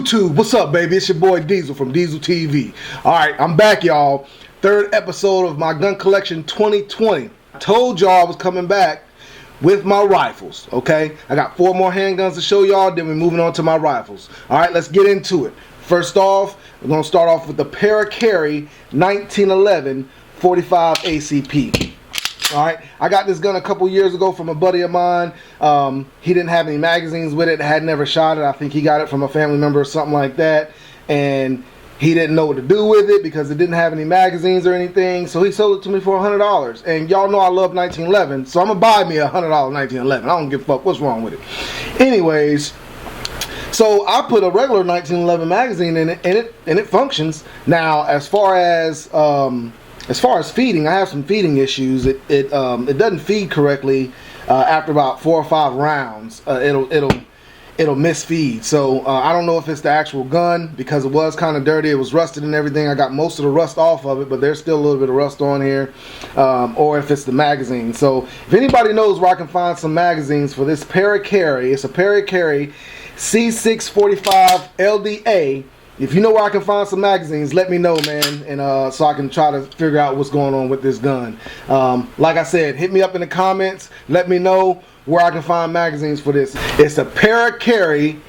YouTube, what's up, baby? It's your boy Diesel from Diesel TV. Alright, I'm back, y'all. Third episode of my gun collection 2020. I told y'all I was coming back with my rifles, okay? I got 4 more handguns to show y'all, then we're moving on to my rifles. Alright, let's get into it. First off, we're going to start off with the Parakarry 1911 45 ACP. Alright, I got this gun a couple years ago from a buddy of mine. He didn't have any magazines with it, had never shot it. I think he got it from a family member or something like that. And he didn't know what to do with it because it didn't have any magazines or anything. So he sold it to me for $100. And y'all know I love 1911, so I'm going to buy me a $100 1911. I don't give a fuck what's wrong with it. Anyways, so I put a regular 1911 magazine in it, and it functions. Now, as far as feeding, I have some feeding issues. It doesn't feed correctly after about 4 or 5 rounds. It'll misfeed. So I don't know if it's the actual gun because it was kind of dirty. It was rusted and everything. I got most of the rust off of it, but there's still a little bit of rust on here. Or if it's the magazine. So if anybody knows where I can find some magazines for this Parakarry, it's a Parakarry C645 LDA. If you know where I can find some magazines, let me know, man, and so I can try to figure out what's going on with this gun. Like I said, hit me up in the comments. Let me know where I can find magazines for this. It's a Parakarry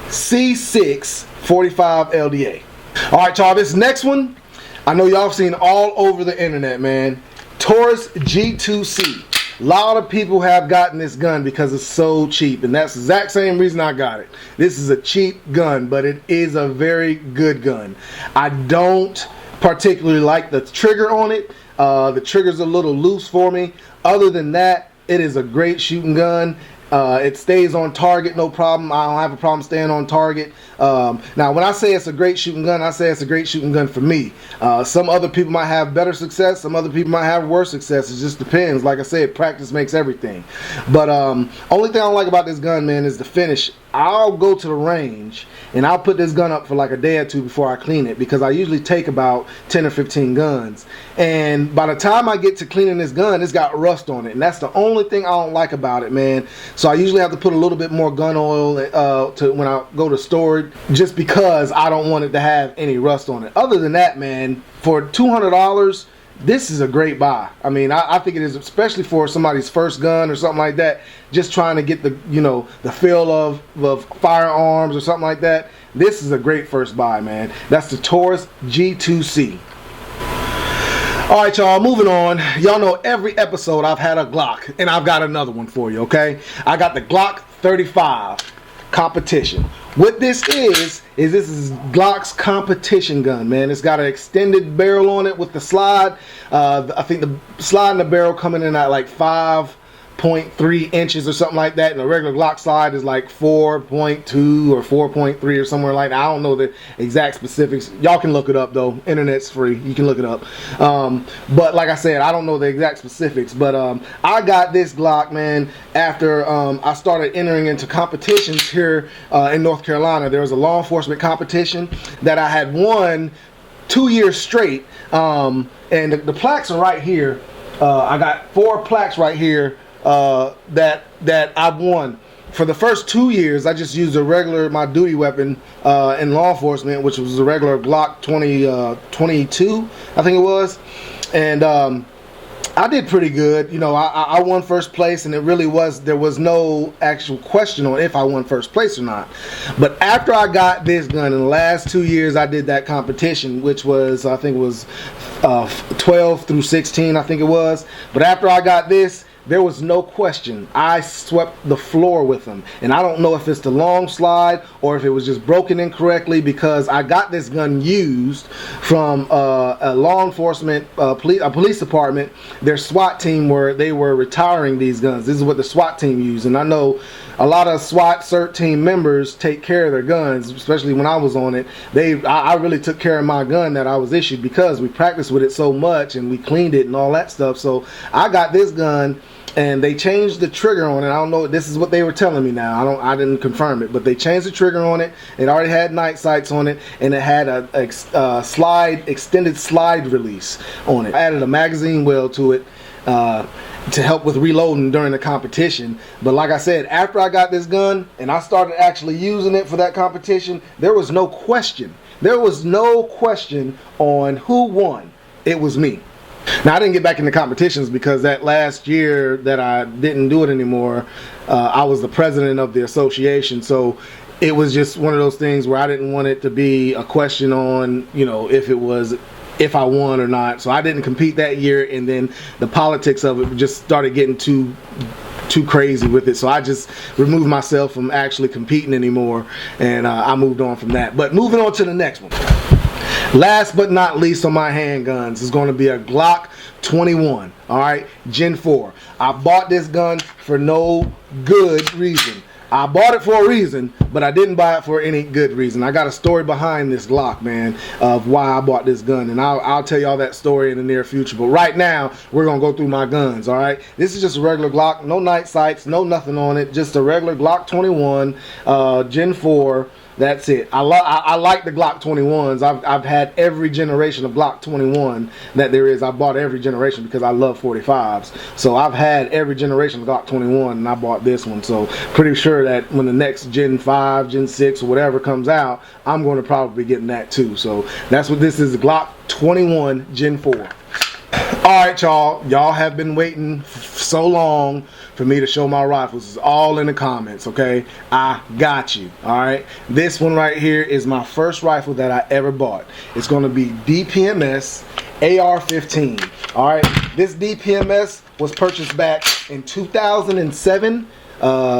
C645 LDA. All right, y'all, this next one, I know y'all seen all over the internet, man. Taurus G2C. A lot of people have gotten this gun because it's so cheap, and that's the exact same reason I got it. This is a cheap gun, but it is a very good gun. I don't particularly like the trigger on it. The trigger's a little loose for me. Other than that, it is a great shooting gun. It stays on target, no problem. I don't have a problem staying on target. Now, when I say it's a great shooting gun, I say it's a great shooting gun for me. Some other people might have better success. Some other people might have worse success. It just depends. Like I said, practice makes everything. But only thing I don't like about this gun, man, is the finish. I'll go to the range and I'll put this gun up for like a day or 2 before I clean it, because I usually take about 10 or 15 guns, and by the time I get to cleaning this gun, it's got rust on it, and that's the only thing I don't like about it, man. So I usually have to put a little bit more gun oil to when I go to store it, just because I don't want it to have any rust on it. Other than that, man, for $200, this is a great buy. I mean, I think it is, especially for somebody's first gun or something like that, just trying to get the, you know, the feel of firearms or something like that. This is a great first buy, man. That's the Taurus G2C. Alright, y'all, moving on. Y'all know every episode I've had a Glock, and I've got another one for you, okay? I got the Glock 35 competition. What this is this is Glock's competition gun, man. It's got an extended barrel on it with the slide. I think the slide and the barrel coming in at like 5.3 inches or something like that, and the regular Glock slide is like 4.2 or 4.3 or somewhere like that. I don't know the exact specifics. Y'all can look it up though. Internet's free. You can look it up. But like I said, I don't know the exact specifics. But I got this Glock, man, after I started entering into competitions here in North Carolina. There was a law enforcement competition that I had won 2 years straight, and the plaques are right here. I got 4 plaques right here that I've won. For the first 2 years, I just used my duty weapon in law enforcement, which was a regular Glock 22, I think it was, and I did pretty good. You know, I won first place, and there was no actual question on if I won first place or not. But after I got this gun, in the last 2 years, I did that competition, which was, I think it was 12 through 16, I think it was. But after I got this, there was no question. I swept the floor with them. And I don't know if it's the long slide or if it was just broken incorrectly, because I got this gun used from a law enforcement, a police department. Their SWAT team they were retiring these guns. This is what the SWAT team used. And I know a lot of SWAT CERT team members take care of their guns, especially when I was on it. I really took care of my gun that I was issued, because we practiced with it so much and we cleaned it and all that stuff. So I got this gun, and they changed the trigger on it. I don't know, this is what they were telling me now. I didn't confirm it, but they changed the trigger on it. It already had night sights on it, and it had a extended slide release on it. I added a magazine well to it. to help with reloading during the competition. But like I said, after I got this gun and I started actually using it for that competition, there was no question. There was no question on who won. It was me. Now, I didn't get back into competitions because that last year that I didn't do it anymore, I was the president of the association. So it was just one of those things where I didn't want it to be a question on, you know, if I won or not. So I didn't compete that year, and then the politics of it just started getting too crazy with it. So I just removed myself from actually competing anymore, and I moved on from that. But moving on to the next one. Last but not least on my handguns is going to be a Glock 21. All right, Gen 4. I bought this gun for no good reason. I bought it for a reason, but I didn't buy it for any good reason. I got a story behind this Glock, man, of why I bought this gun, and I'll tell y'all that story in the near future. But right now, we're going to go through my guns, all right? This is just a regular Glock, no night sights, no nothing on it, just a regular Glock 21, Gen 4. That's it. I like the Glock 21s. I've had every generation of Glock 21 that there is. I bought every generation because I love 45s. So I've had every generation of Glock 21, and I bought this one. So pretty sure that when the next Gen 5, Gen 6, or whatever comes out, I'm going to probably be getting that too. So that's what this is, Glock 21 Gen 4. Alright, y'all have been waiting so long for me to show my rifles. It's all in the comments, okay? I got you, alright? This one right here is my first rifle that I ever bought. It's going to be DPMS AR15, alright? This DPMS was purchased back in 2007,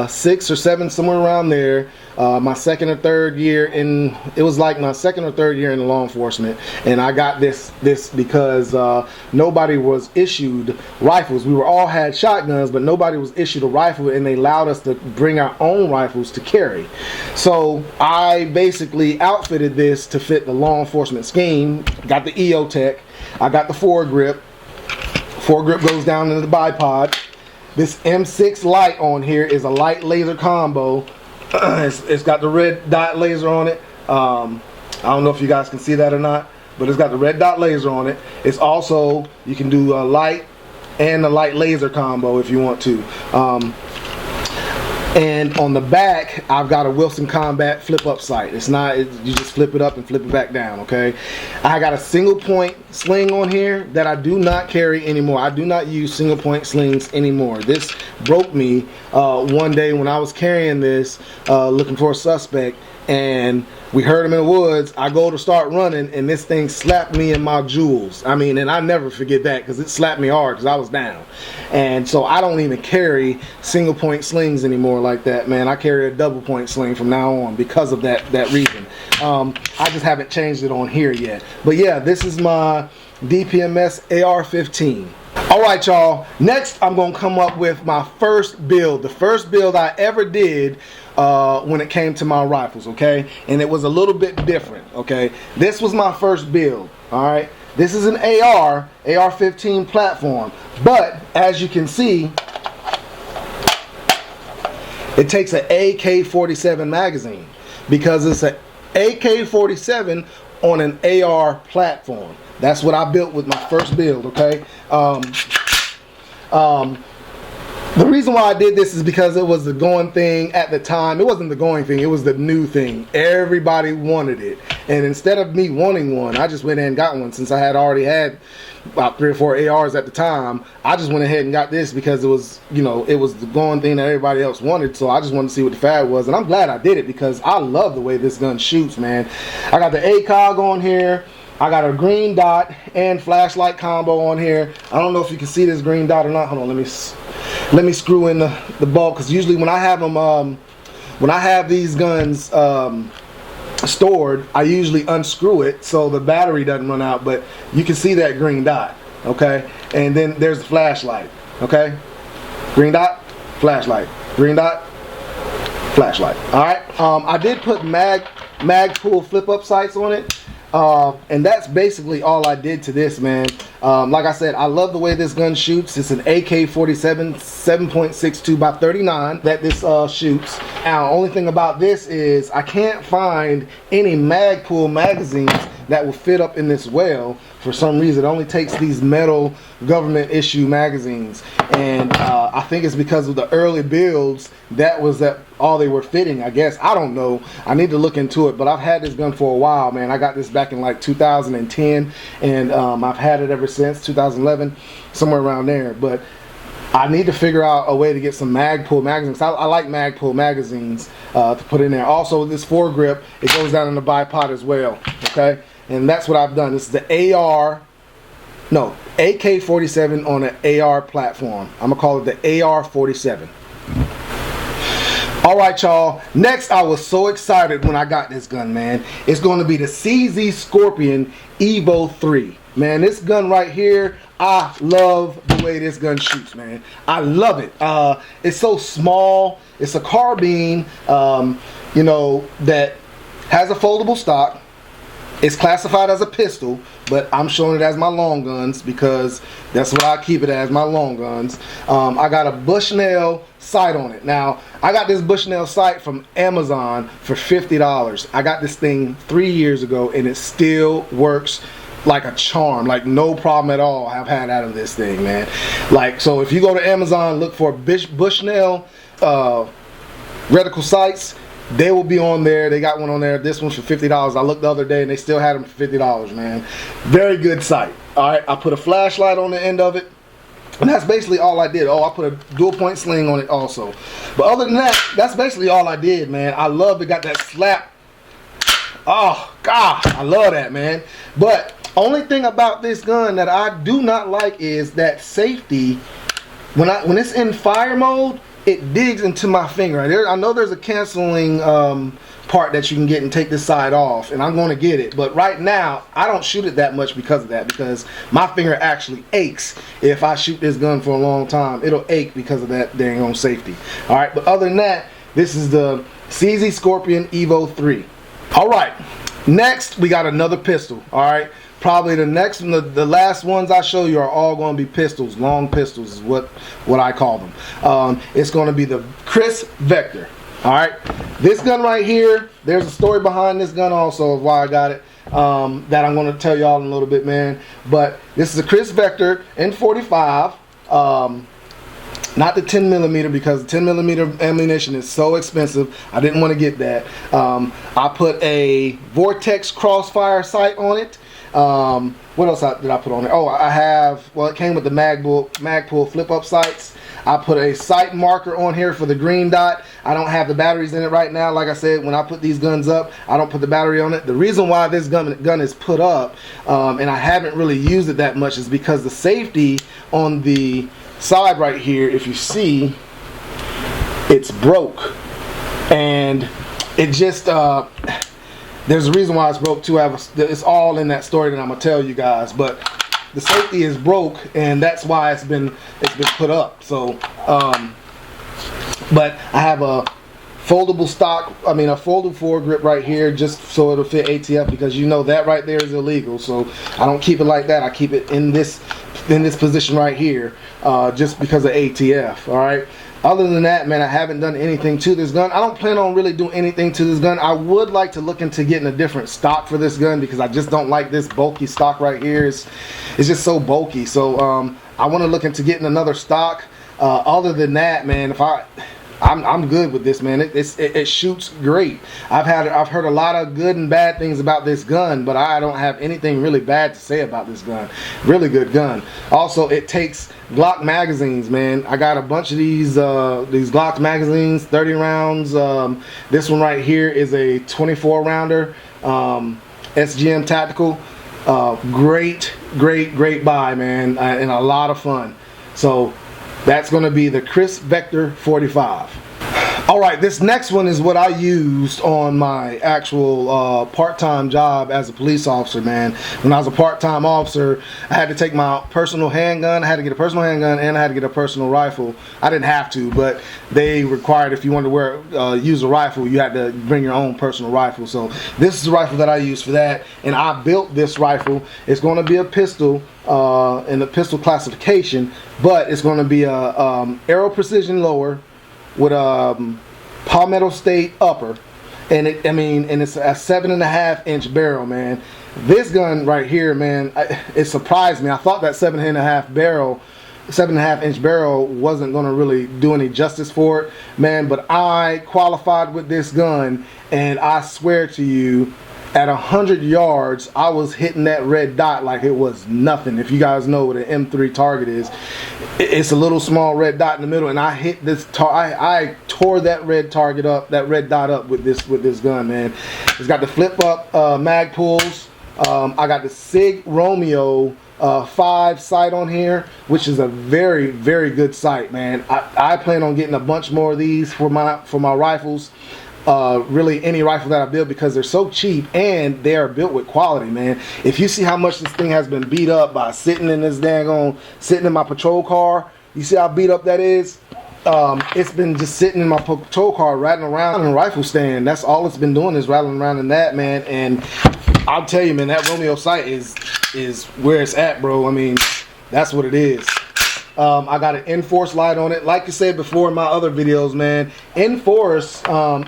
6 or 7, somewhere around there. My second or third year in, it was like my second or third year in law enforcement, and I got this because nobody was issued rifles. We were all had shotguns, but nobody was issued a rifle, and they allowed us to bring our own rifles to carry. So I basically outfitted this to fit the law enforcement scheme. Got the EO Tech. I got the foregrip. Foregrip goes down into the bipod. This M6 light on here is a light laser combo. It's got the red dot laser on it. I don't know if you guys can see that or not, but it's got the red dot laser on it. It's also, you can do a light and a light laser combo if you want to. And on the back, I've got a Wilson Combat flip-up sight. It's not, you just flip it up and flip it back down, okay? I got a single point sling on here that I do not carry anymore. I do not use single point slings anymore. This broke me one day when I was carrying this, looking for a suspect, and we heard him in the woods. I go to start running, and this thing slapped me in my jewels. I mean, and I never forget that because it slapped me hard because I was down. And so I don't even carry single point slings anymore like that, man. I carry a double point sling from now on because of that reason. I just haven't changed it on here yet. But yeah, this is my DPMS AR15. Alright, y'all, next I'm going to come up with my first build. The first build I ever did when it came to my rifles, okay? And it was a little bit different, okay? This was my first build, alright? This is an AR-15 platform. But, as you can see, it takes an AK-47 magazine because it's an AK-47 on an AR platform. That's what I built with my first build, okay? The reason why I did this is because it was the going thing at the time. It wasn't the going thing, it was the new thing. Everybody wanted it. And instead of me wanting one, I just went in and got one. Since I had already had about 3 or 4 ARs at the time, I just went ahead and got this because it was, you know, it was the going thing that everybody else wanted. So I just wanted to see what the fad was. And I'm glad I did it because I love the way this gun shoots, man. I got the ACOG on here. I got a green dot and flashlight combo on here. I don't know if you can see this green dot or not. Hold on, let me screw in the bulb, because usually when I have them, when I have these guns stored, I usually unscrew it so the battery doesn't run out. But you can see that green dot, okay? And then there's the flashlight, okay? Green dot, flashlight, green dot, flashlight. All right. I did put Magpul flip-up sights on it. And that's basically all I did to this, man. Like I said, I love the way this gun shoots. It's an AK-47 7.62 by 39 that this shoots. Now, only thing about this is I can't find any Magpul magazines that will fit up in this well. For some reason, it only takes these metal government issue magazines, and I think it's because of the early builds that was all they were fitting, I guess. I don't know. I need to look into it, but I've had this gun for a while, man. I got this back in like 2010, and I've had it ever since 2011, somewhere around there. But I need to figure out a way to get some Magpul magazines. I like Magpul magazines to put in there. Also, this foregrip, it goes down in the bipod as well. Okay, and that's what I've done. This is the AK-47 on an AR platform. I'm gonna call it the AR-47. All right, y'all. Next, I was so excited when I got this gun, man. It's going to be the CZ Scorpion Evo 3. Man, this gun right here, I love the way this gun shoots, man. I love it. It's so small. It's a carbine, you know, that has a foldable stock. It's classified as a pistol, but I'm showing it as my long guns because that's what I keep it as, my long guns. I got a Bushnell sight on it. Now, I got this Bushnell sight from Amazon for $50. I got this thing 3 years ago, and it still works like a charm, like no problem at all I've had out of this thing, man. Like, so if you go to Amazon, look for Bushnell reticle sights, they will be on there. They got one on there. This one's for $50. I looked the other day and they still had them for $50, man. Very good sight. All right, I put a flashlight on the end of it, and that's basically all I did. Oh, I put a dual point sling on it also. But other than that, that's basically all I did, man. I love it. Got that slap. Oh God, I love that, man. But only thing about this gun that I do not like is that safety. When it's in fire mode, it digs into my finger. I know there's a canceling part that you can get and take this side off, and I'm going to get it. But right now, I don't shoot it that much because of that, because my finger actually aches. If I shoot this gun for a long time, it'll ache because of that dang on safety. All right, but other than that, this is the CZ Scorpion Evo 3. All right, next we got another pistol. All right, probably the next one, the last ones I show you are all going to be pistols. Long pistols is what I call them. It's going to be the Kriss Vector. All right, this gun right here, there's a story behind this gun also of why I got it, that I'm going to tell y'all in a little bit, man. But this is a Kriss Vector N45. Not the 10mm, because 10mm ammunition is so expensive. I didn't want to get that. I put a Vortex Crossfire sight on it. What else did I put on it? Oh, I have, well, it came with the Magpul flip-up sights. I put a sight marker on here for the green dot. I don't have the batteries in it right now. Like I said, when I put these guns up, I don't put the battery on it. The reason why this gun is put up, and I haven't really used it that much, is because the safety on the side right here, if you see, it's broke, and it just there's a reason why it's broke too. It's all in that story that I'm gonna tell you guys, but the safety is broke, and that's why it's been put up. So but I have a foldable stock, a foldable foregrip right here, just so it'll fit ATF, because you know that right there is illegal. So I don't keep it like that. I keep it in this position right here, just because of ATF. All right. Other than that, man, I haven't done anything to this gun. I don't plan on really doing anything to this gun. I would like to look into getting a different stock for this gun, because I just don't like this bulky stock right here. It's just so bulky. So I want to look into getting another stock. Other than that, man, I'm good with this, man. It shoots great. I've heard a lot of good and bad things about this gun, but I don't have anything really bad to say about this gun. Really good gun. Also, it takes Glock magazines, man. I got a bunch of these Glock magazines, 30 rounds. This one right here is a 24 rounder, SGM tactical. Great buy, man, and a lot of fun. So that's going to be the Kriss Vector 45. Alright, this next one is what I used on my actual part-time job as a police officer, man. When I was a part-time officer, I had to take my personal handgun. I had to get a personal handgun, and I had to get a personal rifle. I didn't have to, but they required, if you wanted to use a rifle, you had to bring your own personal rifle. So this is the rifle that I used for that, and I built this rifle. It's going to be a pistol in the pistol classification, but it's going to be a Aero Precision lower with a Palmetto State upper, and it's a 7.5 inch barrel, man. This gun right here, man, it surprised me. I thought that 7.5 inch barrel wasn't going to really do any justice for it, man, but I qualified with this gun, and I swear to you, at 100 yards, I was hitting that red dot like it was nothing. If you guys know what an M3 target is, it's a little small red dot in the middle, and I hit this. I tore that red target up, that red dot up with this gun, man. It's got the flip up mag pulls. I got the Sig Romeo 5 sight on here, which is a very, very good sight, man. I plan on getting a bunch more of these for my rifles. Really any rifle that I build, because they're so cheap and they are built with quality, man. If you see how much this thing has been beat up by sitting in my patrol car, you see how beat up that is? It's been just sitting in my patrol car, rattling around in a rifle stand. That's all it's been doing, is rattling around in that, man. And I'll tell you, man, that Romeo sight is where it's at, bro. I mean, that's what it is. I got an Enforce light on it. Like I said before in my other videos, man, Enforce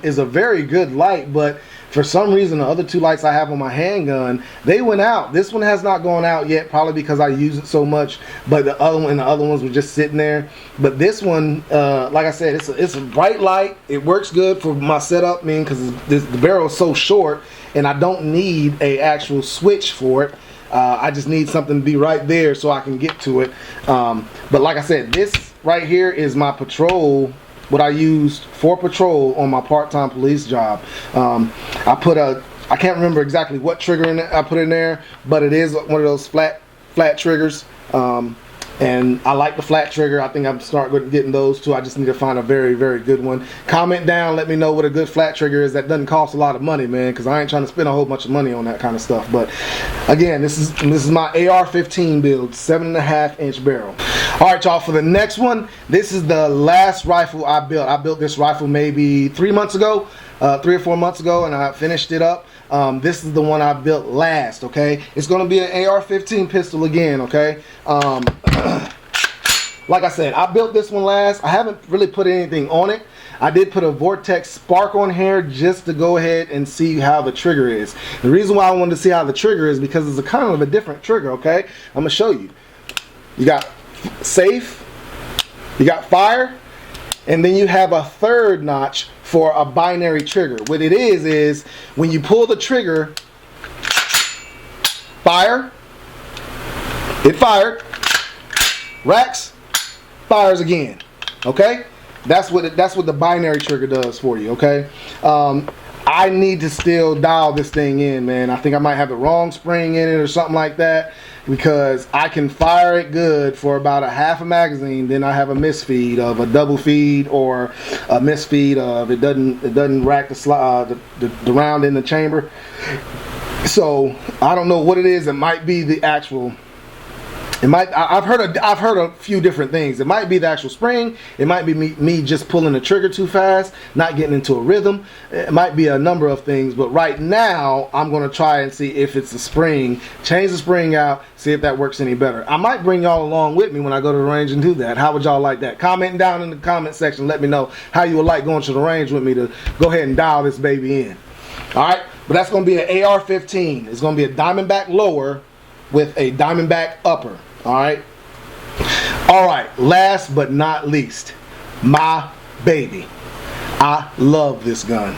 is a very good light, but for some reason the other two lights I have on my handgun, they went out. This one has not gone out yet, probably because I use it so much, but the other ones were just sitting there. But this one, like I said, it's a bright light. It works good for my setup, because the barrel is so short and I don't need a actual switch for it. I just need something to be right there so I can get to it. But like I said, this right here is my patrol, what I used for patrol on my part-time police job. I can't remember exactly what trigger I put in there, but it is one of those flat triggers. And I like the flat trigger. I think I'm starting getting those too. I just need to find a very, very good one. Comment down, let me know what a good flat trigger is that doesn't cost a lot of money, man, because I ain't trying to spend a whole bunch of money on that kind of stuff. But again, this is my AR15 build, 7.5 inch barrel. All right, y'all, for the next one, this is the last rifle I built. I built this rifle maybe 3 months ago, 3 or 4 months ago, and I finished it up. This is the one I built last, okay? It's going to be an AR15 pistol again, okay? Like I said, I built this one last. I haven't really put anything on it. I did put a Vortex Spark on here just to go ahead and see how the trigger is. The reason why I wanted to see how the trigger is because it's a kind of a different trigger, okay? I'm going to show you. You got safe, you got fire, and then you have a third notch for a binary trigger. What it is when you pull the trigger, fire, it fired, racks, fires again. Okay, that's what the binary trigger does for you. Okay, I need to still dial this thing in, man. I think I might have the wrong spring in it or something like that, because I can fire it good for about a half a magazine, then I have a misfeed of a double feed or a misfeed of it doesn't rack the round in the chamber. So I don't know what it is. It might be the actual. I've heard a few different things. It might be the actual spring. It might be me just pulling the trigger too fast, not getting into a rhythm. It might be a number of things. But right now, I'm going to try and see if it's the spring. Change the spring out, see if that works any better. I might bring y'all along with me when I go to the range and do that. How would y'all like that? Comment down in the comment section. Let me know how you would like going to the range with me to go ahead and dial this baby in. All right? But that's going to be an AR-15. It's going to be a Diamondback lower with a Diamondback upper. Alright, last but not least, my baby. I love this gun.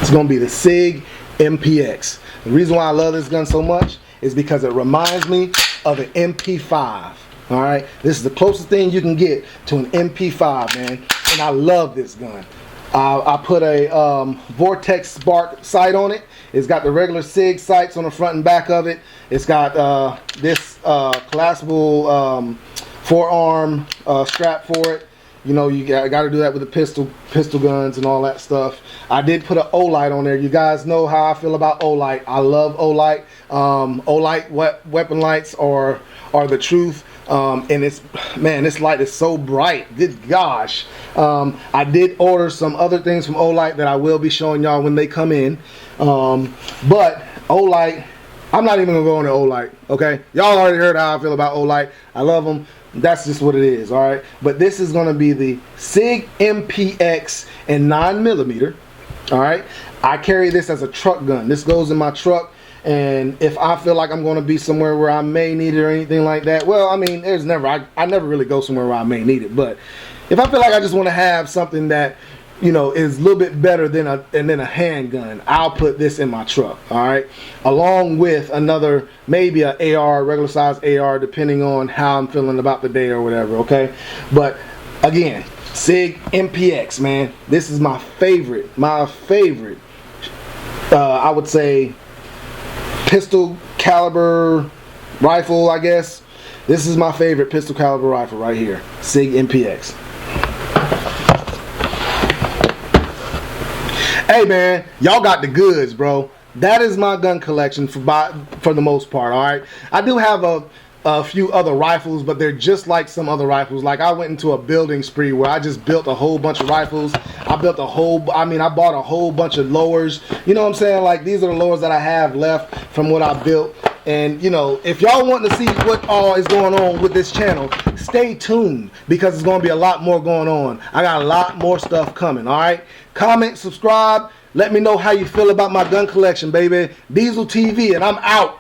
It's going to be the Sig MPX. The reason why I love this gun so much is because it reminds me of an MP5. Alright, this is the closest thing you can get to an MP5, man, and I love this gun. I put a Vortex Spark sight on it. It's got the regular Sig sights on the front and back of it. It's got this collapsible forearm strap for it. You know, you got to do that with the pistol guns and all that stuff. I did put an O-light on there. You guys know how I feel about O-light. I love O-light. O-light weapon lights are the truth. And this light is so bright. Good gosh. I did order some other things from O-light that I will be showing y'all when they come in. But O-light, I'm not even gonna go into O-light. Okay, y'all already heard how I feel about O-light. I love them. That's just what it is. All right. But this is gonna be the Sig MPX in 9mm. All right. I carry this as a truck gun. This goes in my truck. And if I feel like I'm going to be somewhere where I may need it or anything like that, well, I mean, there's never, I never really go somewhere where I may need it. But if I feel like I just want to have something that, you know, is a little bit better than a handgun, I'll put this in my truck, all right? Along with another, maybe an AR, regular size AR, depending on how I'm feeling about the day or whatever, okay? But again, Sig MPX, man. This is my favorite, I would say, pistol caliber rifle, I guess. This is my favorite pistol caliber rifle right here, Sig MPX. Hey man, y'all got the goods, bro. That is my gun collection for the most part, all right? I do have a few other rifles, but they're just like some other rifles. Like I went into a building spree where I just built a whole bunch of rifles. I bought a whole bunch of lowers. You know what I'm saying? Like these are the lowers that I have left from what I built. And you know, if y'all want to see what all is going on with this channel, stay tuned because it's going to be a lot more going on. I got a lot more stuff coming, all right? Comment, subscribe, let me know how you feel about my gun collection, baby. Diesel TV, and I'm out.